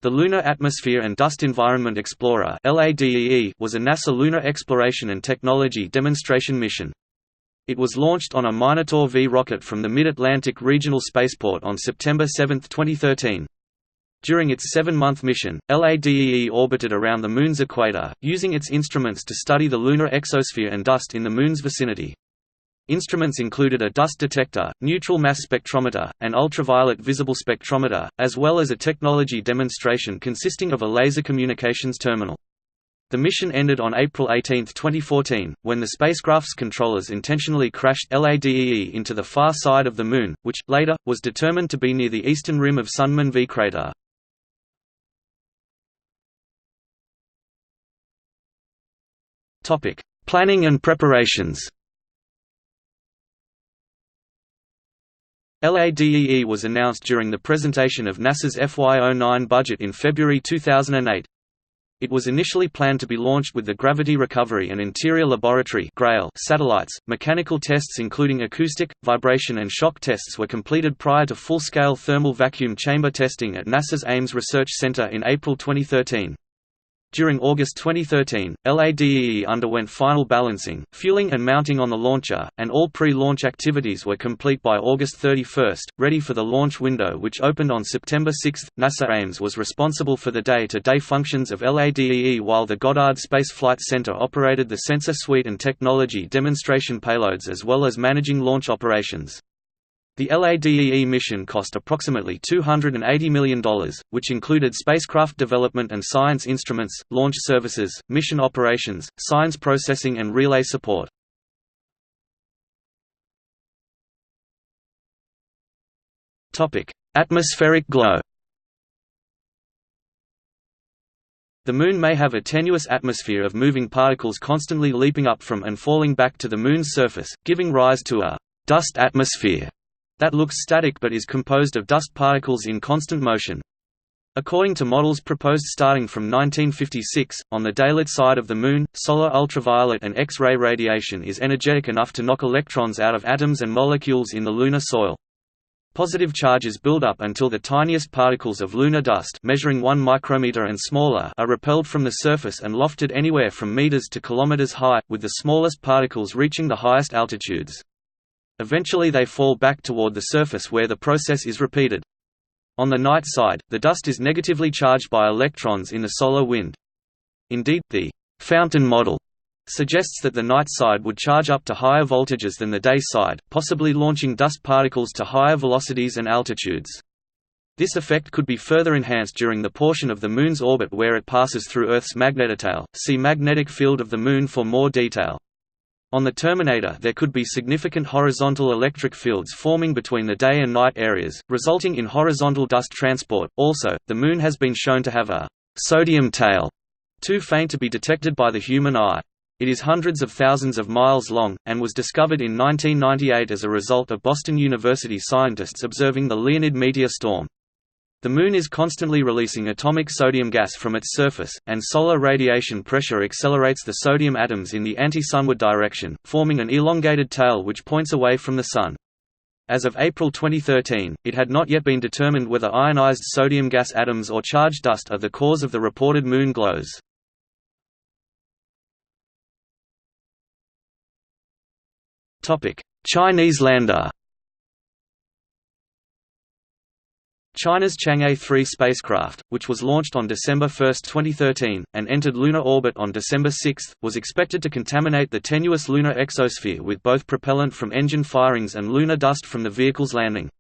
The Lunar Atmosphere and Dust Environment Explorer (LADEE) was a NASA lunar exploration and technology demonstration mission. It was launched on a Minotaur V rocket from the Mid-Atlantic Regional Spaceport on September 7, 2013. During its 7-month mission, LADEE orbited around the Moon's equator, using its instruments to study the lunar exosphere and dust in the Moon's vicinity. Instruments included a dust detector, neutral mass spectrometer, and ultraviolet visible spectrometer, as well as a technology demonstration consisting of a laser communications terminal. The mission ended on April 18, 2014, when the spacecraft's controllers intentionally crashed LADEE into the far side of the Moon, which, later, was determined to be near the eastern rim of Sunman V crater. Planning and preparations. LADEE was announced during the presentation of NASA's FY09 budget in February 2008. It was initially planned to be launched with the Gravity Recovery and Interior Laboratory satellites. Mechanical tests including acoustic, vibration and shock tests were completed prior to full-scale thermal vacuum chamber testing at NASA's Ames Research Center in April 2013. During August 2013, LADEE underwent final balancing, fueling and mounting on the launcher, and all pre-launch activities were complete by August 31, ready for the launch window which opened on September 6. NASA Ames was responsible for the day-to-day functions of LADEE while the Goddard Space Flight Center operated the sensor suite and technology demonstration payloads as well as managing launch operations. The LADEE mission cost approximately $280 million, which included spacecraft development and science instruments, launch services, mission operations, science processing and relay support. Atmospheric glow. The Moon may have a tenuous atmosphere of moving particles constantly leaping up from and falling back to the Moon's surface, giving rise to a dust atmosphere that looks static but is composed of dust particles in constant motion. According to models proposed starting from 1956, on the daylit side of the Moon, solar ultraviolet and X-ray radiation is energetic enough to knock electrons out of atoms and molecules in the lunar soil. Positive charges build up until the tiniest particles of lunar dust, measuring 1 micrometer and smaller, are repelled from the surface and lofted anywhere from meters to kilometers high, with the smallest particles reaching the highest altitudes. Eventually they fall back toward the surface where the process is repeated. On the night side, the dust is negatively charged by electrons in the solar wind. Indeed, the fountain model suggests that the night side would charge up to higher voltages than the day side, possibly launching dust particles to higher velocities and altitudes. This effect could be further enhanced during the portion of the Moon's orbit where it passes through Earth's magnetotail. See Magnetic Field of the Moon for more detail. On the terminator there could be significant horizontal electric fields forming between the day and night areas, resulting in horizontal dust transport. Also, the Moon has been shown to have a sodium tail, too faint to be detected by the human eye. It is hundreds of thousands of miles long, and was discovered in 1998 as a result of Boston University scientists observing the Leonid meteor storm. The Moon is constantly releasing atomic sodium gas from its surface, and solar radiation pressure accelerates the sodium atoms in the anti-sunward direction, forming an elongated tail which points away from the Sun. As of April 2013, it had not yet been determined whether ionized sodium gas atoms or charged dust are the cause of the reported Moon glows. Chinese lander. China's Chang'e 3 spacecraft, which was launched on December 1, 2013, and entered lunar orbit on December 6, was expected to contaminate the tenuous lunar exosphere with both propellant from engine firings and lunar dust from the vehicle's landing.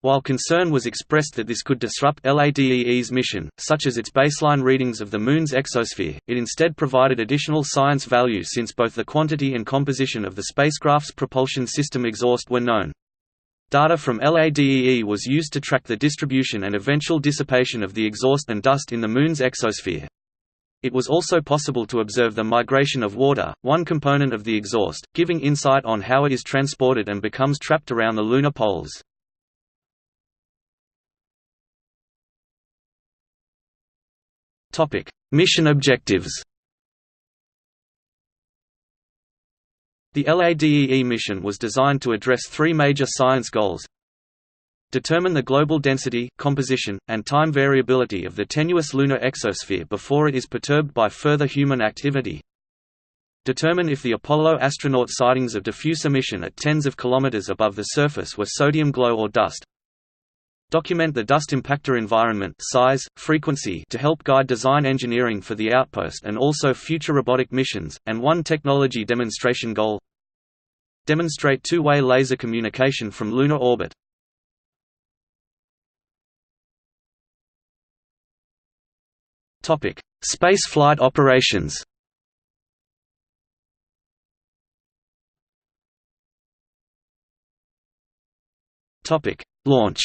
While concern was expressed that this could disrupt LADEE's mission, such as its baseline readings of the Moon's exosphere, it instead provided additional science value since both the quantity and composition of the spacecraft's propulsion system exhaust were known. Data from LADEE was used to track the distribution and eventual dissipation of the exhaust and dust in the Moon's exosphere. It was also possible to observe the migration of water, one component of the exhaust, giving insight on how it is transported and becomes trapped around the lunar poles. Mission objectives. The LADEE mission was designed to address three major science goals: Determine the global density, composition, and time variability of the tenuous lunar exosphere before it is perturbed by further human activity. Determine if the Apollo astronaut sightings of diffuse emission at tens of kilometers above the surface were sodium glow or dust. Document the dust impactor environment size, frequency to help guide design engineering for the outpost and also future robotic missions, and one technology demonstration goal. Demonstrate two-way laser communication from lunar orbit. Spaceflight operations. Launch.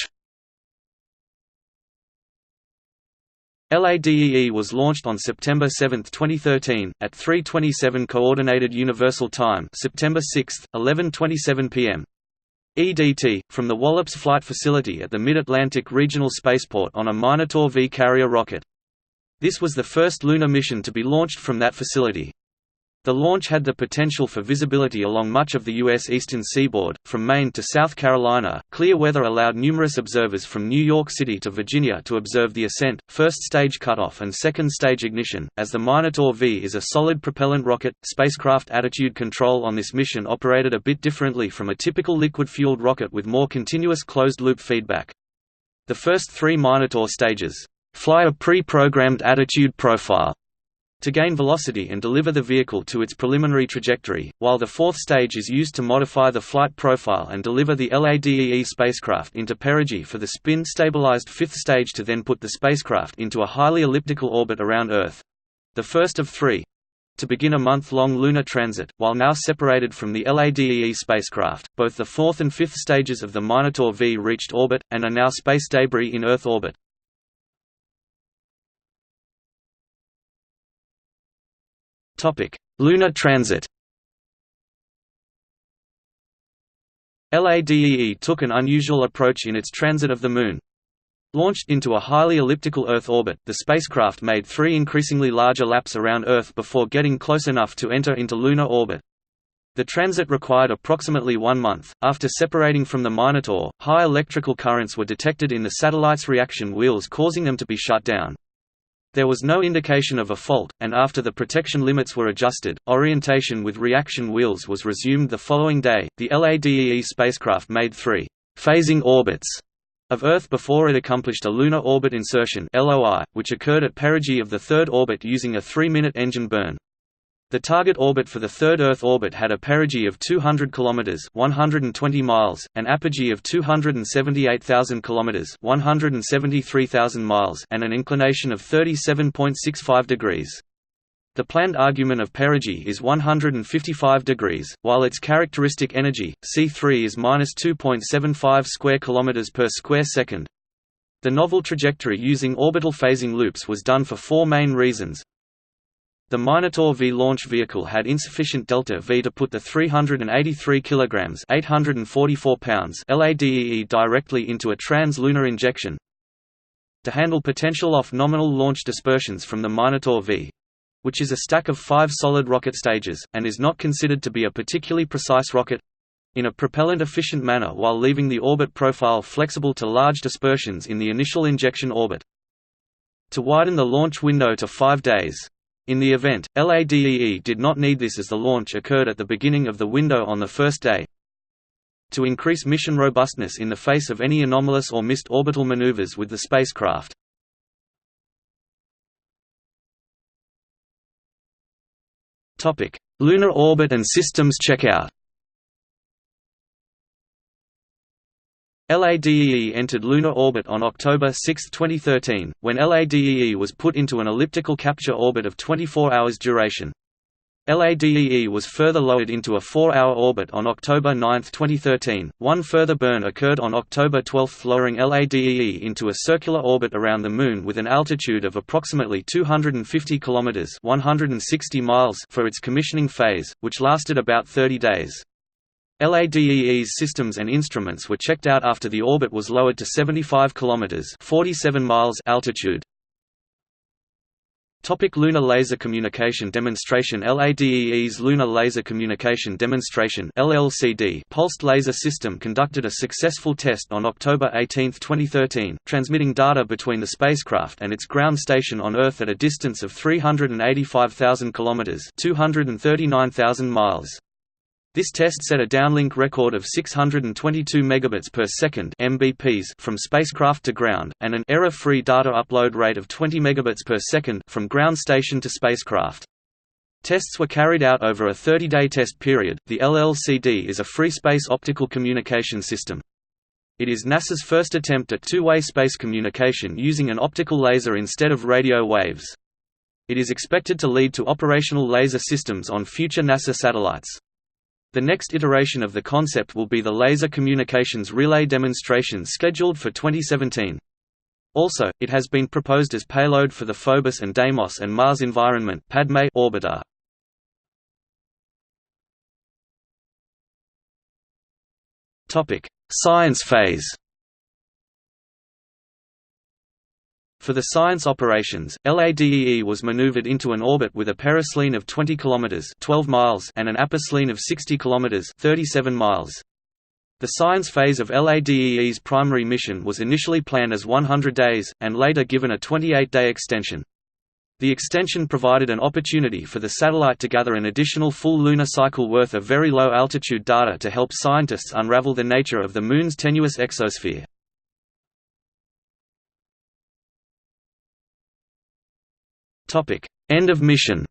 LADEE was launched on September 7, 2013, at 3:27 Coordinated Universal Time, September 6, 11:27 p.m. EDT, from the Wallops Flight Facility at the Mid-Atlantic Regional Spaceport on a Minotaur V carrier rocket. This was the first lunar mission to be launched from that facility. The launch had the potential for visibility along much of the U.S. eastern seaboard, from Maine to South Carolina. Clear weather allowed numerous observers from New York City to Virginia to observe the ascent, first stage cutoff, and second stage ignition. As the Minotaur V is a solid propellant rocket, spacecraft attitude control on this mission operated a bit differently from a typical liquid-fueled rocket with more continuous closed-loop feedback. The first three Minotaur stages fly a pre-programmed attitude profile to gain velocity and deliver the vehicle to its preliminary trajectory, while the fourth stage is used to modify the flight profile and deliver the LADEE spacecraft into perigee for the spin-stabilized fifth stage to then put the spacecraft into a highly elliptical orbit around Earth—the first of three, to begin a month-long lunar transit. While now separated from the LADEE spacecraft, both the fourth and fifth stages of the Minotaur V reached orbit, and are now space debris in Earth orbit. Lunar transit. LADEE took an unusual approach in its transit of the Moon. Launched into a highly elliptical Earth orbit, the spacecraft made 3 increasingly larger laps around Earth before getting close enough to enter into lunar orbit. The transit required approximately 1 month. After separating from the Minotaur, high electrical currents were detected in the satellite's reaction wheels, causing them to be shut down. There was no indication of a fault, and after the protection limits were adjusted, orientation with reaction wheels was resumed the following day. The LADEE spacecraft made 3 phasing orbits of Earth before it accomplished a lunar orbit insertion (LOI), which occurred at perigee of the third orbit using a 3-minute engine burn. The target orbit for the third Earth orbit had a perigee of 200 km (120 miles), an apogee of 278,000 km (173,000 miles), and an inclination of 37.65 degrees. The planned argument of perigee is 155 degrees, while its characteristic energy, C3, is -2.75 square kilometers per square second. The novel trajectory using orbital phasing loops was done for 4 main reasons. The Minotaur V launch vehicle had insufficient delta V to put the 383 kg (844 pounds) LADEE directly into a trans-lunar injection. To handle potential off-nominal launch dispersions from the Minotaur V, which is a stack of 5 solid rocket stages, and is not considered to be a particularly precise rocket, in a propellant-efficient manner while leaving the orbit profile flexible to large dispersions in the initial injection orbit. To widen the launch window to 5 days. In the event, LADEE did not need this as the launch occurred at the beginning of the window on the first day. To increase mission robustness in the face of any anomalous or missed orbital maneuvers with the spacecraft. Lunar orbit and systems checkout. LADEE entered lunar orbit on October 6, 2013, when LADEE was put into an elliptical capture orbit of 24 hours duration. LADEE was further lowered into a 4-hour orbit on October 9, 2013. One further burn occurred on October 12, lowering LADEE into a circular orbit around the Moon with an altitude of approximately 250 km (160 miles) for its commissioning phase, which lasted about 30 days. LADEE's systems and instruments were checked out after the orbit was lowered to 75 km (47 miles) altitude. Lunar Laser Communication Demonstration. LADEE's Lunar Laser Communication Demonstration (LLCD) pulsed laser system conducted a successful test on October 18, 2013, transmitting data between the spacecraft and its ground station on Earth at a distance of 385,000 kilometers (239,000 miles). This test set a downlink record of 622 megabits per second (mbps) from spacecraft to ground, and an error-free data upload rate of 20 megabits per second from ground station to spacecraft. Tests were carried out over a 30-day test period. The LLCD is a free space optical communication system. It is NASA's first attempt at two-way space communication using an optical laser instead of radio waves. It is expected to lead to operational laser systems on future NASA satellites. The next iteration of the concept will be the Laser Communications Relay demonstration scheduled for 2017. Also, it has been proposed as payload for the Phobos and Deimos and Mars Environment (PADME) orbiter. Topic: Science phase. For the science operations, LADEE was maneuvered into an orbit with a periscene of 20 km (12 miles) and an apophis of 60 km (37 miles). The science phase of LADEE's primary mission was initially planned as 100 days, and later given a 28-day extension. The extension provided an opportunity for the satellite to gather an additional full lunar cycle worth of very low-altitude data to help scientists unravel the nature of the Moon's tenuous exosphere. End of mission.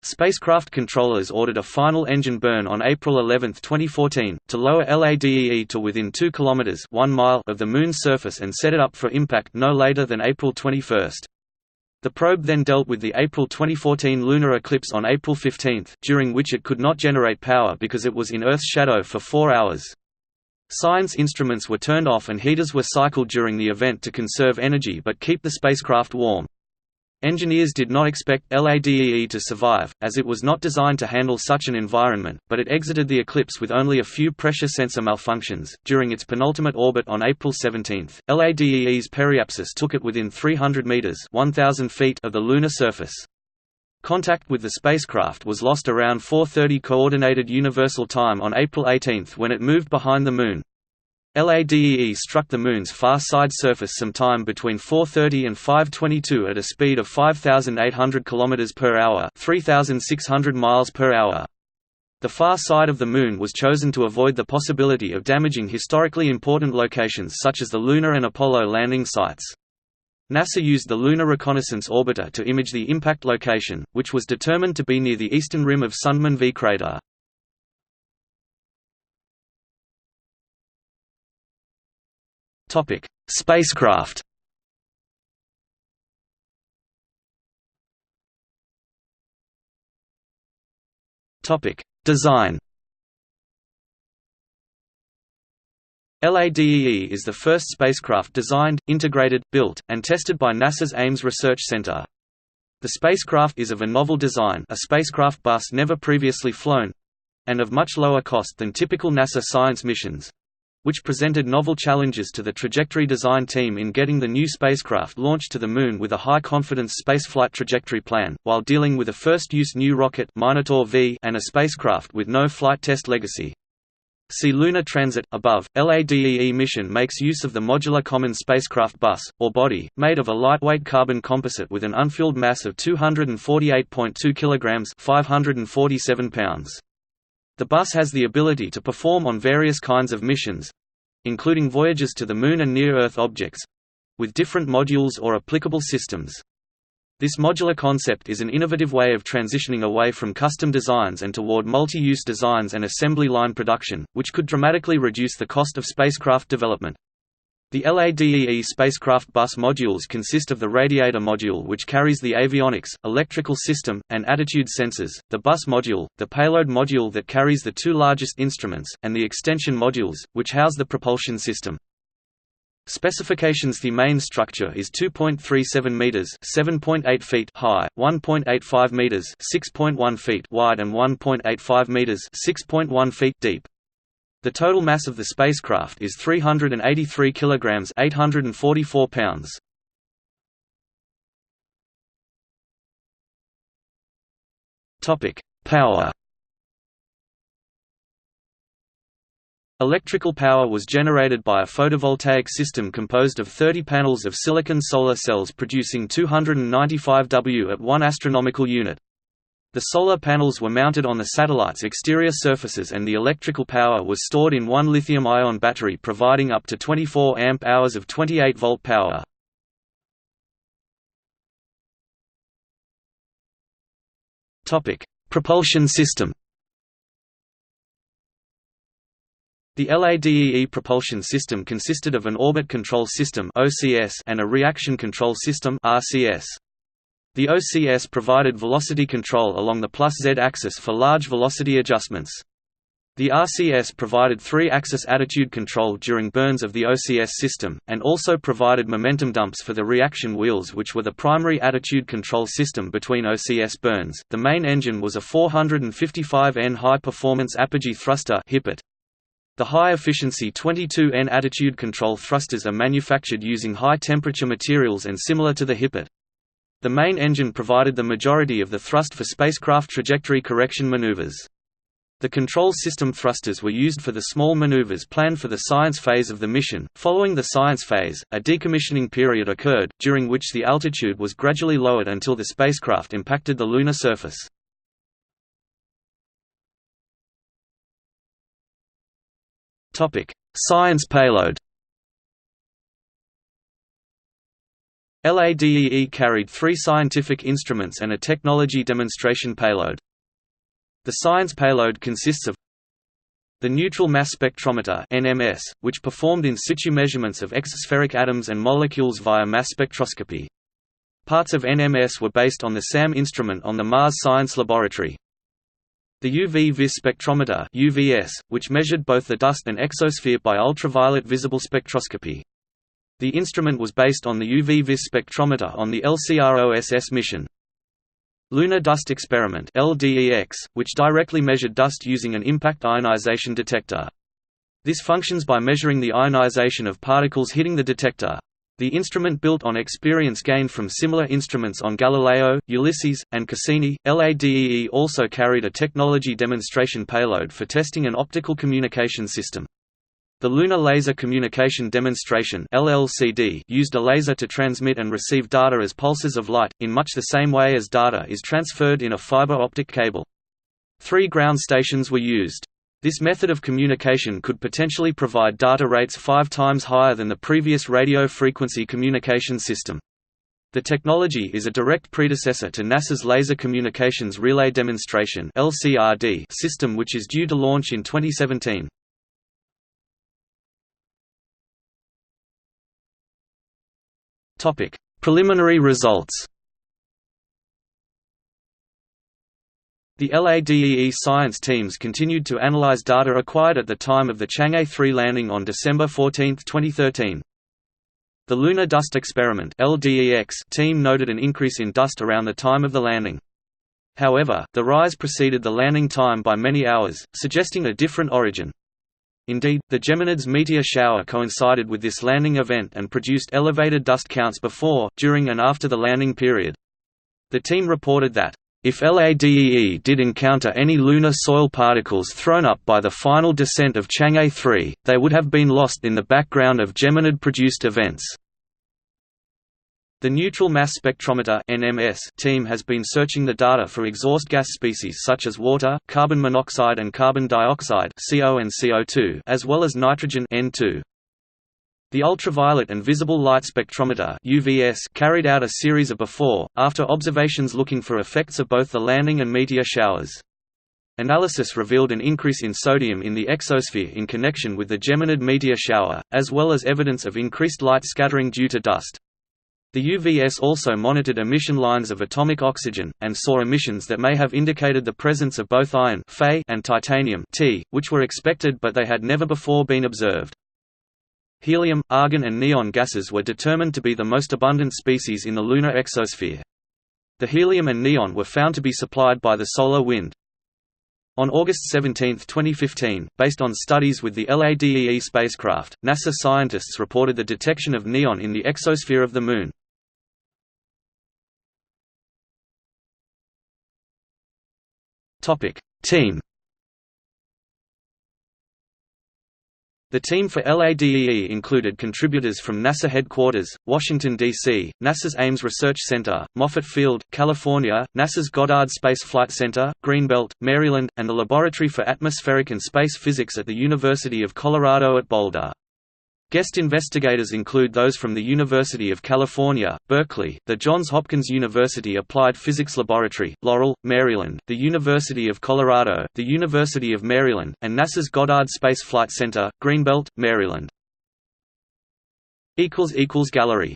Spacecraft controllers ordered a final engine burn on April 11, 2014, to lower LADEE to within 2 km (1 mile) of the Moon's surface and set it up for impact no later than April 21. The probe then dealt with the April 2014 lunar eclipse on April 15, during which it could not generate power because it was in Earth's shadow for 4 hours. Science instruments were turned off and heaters were cycled during the event to conserve energy but keep the spacecraft warm. Engineers did not expect LADEE to survive, as it was not designed to handle such an environment, but it exited the eclipse with only a few pressure sensor malfunctions. During its penultimate orbit on April 17, LADEE's periapsis took it within 300 meters (1,000 feet) of the lunar surface. Contact with the spacecraft was lost around 4:30 Coordinated Universal Time on April 18 when it moved behind the Moon. LADEE struck the Moon's far side surface sometime between 4:30 and 5:22 at a speed of 5,800 km per hour (3,600 miles per hour). The far side of the Moon was chosen to avoid the possibility of damaging historically important locations such as the Lunar and Apollo landing sites. NASA used the Lunar Reconnaissance Orbiter to image the impact location, which was determined to be near the eastern rim of Sundman V crater. Spacecraft. Design. LADEE is the first spacecraft designed, integrated, built, and tested by NASA's Ames Research Center. The spacecraft is of a novel design, a spacecraft bus never previously flown, and of much lower cost than typical NASA science missions, which presented novel challenges to the trajectory design team in getting the new spacecraft launched to the Moon with a high-confidence spaceflight trajectory plan, while dealing with a first-use new rocket Minotaur V and a spacecraft with no flight test legacy. See Lunar Transit, above. LADEE mission makes use of the Modular Common Spacecraft Bus, or body, made of a lightweight carbon composite with an unfueled mass of 248.2 kg 547 pounds. The bus has the ability to perform on various kinds of missions, including voyages to the Moon and near-Earth objects, with different modules or applicable systems. This modular concept is an innovative way of transitioning away from custom designs and toward multi-use designs and assembly line production, which could dramatically reduce the cost of spacecraft development. The LADEE spacecraft bus modules consist of the radiator module, which carries the avionics, electrical system, and attitude sensors, the bus module, the payload module that carries the two largest instruments, and the extension modules, which house the propulsion system. Specifications: the main structure is 2.37 meters (7.8 feet) high, 1.85 meters (6.1 feet) wide and 1.85 meters (6.1 feet) deep. The total mass of the spacecraft is 383 kilograms (844 pounds). Power. Electrical power was generated by a photovoltaic system composed of 30 panels of silicon solar cells producing 295 W at 1 astronomical unit. The solar panels were mounted on the satellite's exterior surfaces and the electrical power was stored in one lithium-ion battery providing up to 24 amp-hours of 28-volt power. Propulsion system. The LADEE propulsion system consisted of an orbit control system (OCS) and a reaction control system (RCS). The OCS provided velocity control along the +z axis for large velocity adjustments. The RCS provided 3-axis attitude control during burns of the OCS system, and also provided momentum dumps for the reaction wheels, which were the primary attitude control system between OCS burns. The main engine was a 455N high-performance apogee thruster (HIPPET). The high-efficiency 22N attitude control thrusters are manufactured using high-temperature materials and similar to the HIPPET. The main engine provided the majority of the thrust for spacecraft trajectory correction maneuvers. The control system thrusters were used for the small maneuvers planned for the science phase of the mission. Following the science phase, a decommissioning period occurred, during which the altitude was gradually lowered until the spacecraft impacted the lunar surface. Science payload. LADEE carried 3 scientific instruments and a technology demonstration payload. The science payload consists of the neutral mass spectrometer (NMS), which performed in situ measurements of exospheric atoms and molecules via mass spectroscopy. Parts of NMS were based on the SAM instrument on the Mars Science Laboratory. The UV-vis spectrometer (UVS), which measured both the dust and exosphere by ultraviolet visible spectroscopy. The instrument was based on the UV-vis spectrometer on the LCROSS mission. Lunar Dust Experiment (LDEX), which directly measured dust using an impact ionization detector. This functions by measuring the ionization of particles hitting the detector. The instrument built on experience gained from similar instruments on Galileo, Ulysses, and Cassini. LADEE also carried a technology demonstration payload for testing an optical communication system. The Lunar Laser Communication Demonstration (LLCD) used a laser to transmit and receive data as pulses of light, in much the same way as data is transferred in a fiber optic cable. 3 ground stations were used. This method of communication could potentially provide data rates 5 times higher than the previous radio frequency communication system. The technology is a direct predecessor to NASA's Laser Communications Relay Demonstration (LCRD) system, which is due to launch in 2017. Topic: Preliminary results. The LADEE science teams continued to analyze data acquired at the time of the Chang'e 3 landing on December 14, 2013. The Lunar Dust Experiment (LDEX) team noted an increase in dust around the time of the landing. However, the rise preceded the landing time by many hours, suggesting a different origin. Indeed, the Geminids meteor shower coincided with this landing event and produced elevated dust counts before, during and after the landing period. The team reported that, if LADEE did encounter any lunar soil particles thrown up by the final descent of Chang'e 3, they would have been lost in the background of Geminid-produced events. The Neutral Mass Spectrometer (NMS) team has been searching the data for exhaust gas species such as water, carbon monoxide and carbon dioxide (CO and CO2), as well as nitrogen (N2). The Ultraviolet and Visible Light Spectrometer (UVS) carried out a series of before-after observations looking for effects of both the landing and meteor showers. Analysis revealed an increase in sodium in the exosphere in connection with the Geminid meteor shower, as well as evidence of increased light scattering due to dust. The UVS also monitored emission lines of atomic oxygen, and saw emissions that may have indicated the presence of both iron Fe and titanium T, which were expected but they had never before been observed. Helium, argon and neon gases were determined to be the most abundant species in the lunar exosphere. The helium and neon were found to be supplied by the solar wind. On August 17, 2015, based on studies with the LADEE spacecraft, NASA scientists reported the detection of neon in the exosphere of the Moon. Team. The team for LADEE included contributors from NASA headquarters, Washington, D.C., NASA's Ames Research Center, Moffett Field, California, NASA's Goddard Space Flight Center, Greenbelt, Maryland, and the Laboratory for Atmospheric and Space Physics at the University of Colorado at Boulder. Guest investigators include those from the University of California, Berkeley, the Johns Hopkins University Applied Physics Laboratory, Laurel, Maryland, the University of Colorado, the University of Maryland, and NASA's Goddard Space Flight Center, Greenbelt, Maryland. Gallery